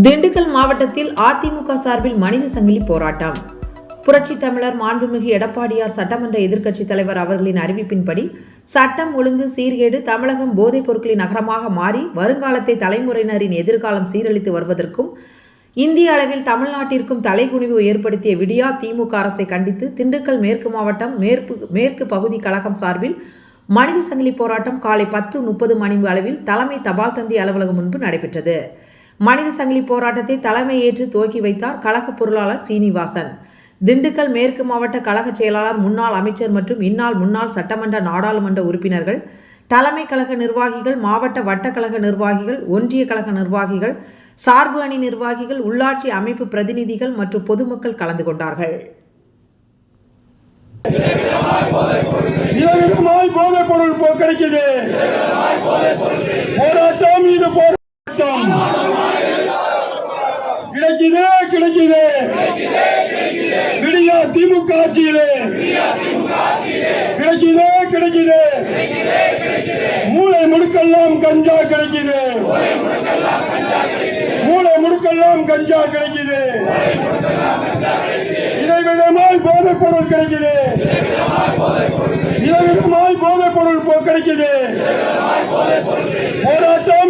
திண்டுக்கல் மாவட்டத்தில் அதிமுக சார்பில் மனித சங்கிலி போராட்டம். புரட்சி தமிழர் மாண்புமிகு எடப்பாடியார் சட்டமன்ற எதிர்க்கட்சித் தலைவர் அவர்களின் அறிவிப்பின்படி சட்டம் ஒழுங்கு சீர்கேடு தமிழகம் போதைப் பொருட்களின் நகரமாக மாறி வருங்காலத்தை தலைமுறையினரின் எதிர்காலம் சீரழித்து வருவதற்கும் இந்திய அளவில் தமிழ்நாட்டிற்கும் தலைகுனிவு ஏற்படுத்திய விடியா திமுக அரசை கண்டித்து திண்டுக்கல் மேற்கு மாவட்டம் மேற்கு பகுதி கழகம் சார்பில் மனித சங்கிலி போராட்டம் காலை 10:30 மணி அளவில் தலைமை தபால் தந்தி அலுவலகம் முன்பு நடைபெற்றது. மனித சங்கிலி போராட்டத்தை தலைமை ஏற்று துவக்கி வைத்தார் கழக பொருளாளர் சீனிவாசன். திண்டுக்கல் மேற்கு மாவட்ட கழக செயலாளர், முன்னாள் அமைச்சர் மற்றும் முன்னாள் சட்டமன்ற நாடாளுமன்ற உறுப்பினர்கள், தலைமை கழக நிர்வாகிகள், மாவட்ட வட்டக்கழக நிர்வாகிகள், ஒன்றிய கழக நிர்வாகிகள், சார்பு அணி நிர்வாகிகள், உள்ளாட்சி அமைப்பு பிரதிநிதிகள் மற்றும் பொதுமக்கள் கலந்து கொண்டார்கள். போதைப் பொருள் கிடைக்குது. போராட்டம் இது போராட்டம் கிடைக்குது. விடியா திமுக ஆட்சியிலே கிடைக்குது. மூளை முடுக்கெல்லாம் கஞ்சா கிடைக்குது. இதைவிடமாய் போதைப் பொருள் கிடைக்குது. போதைப் பொருள் கிடைக்குது. போராட்டம்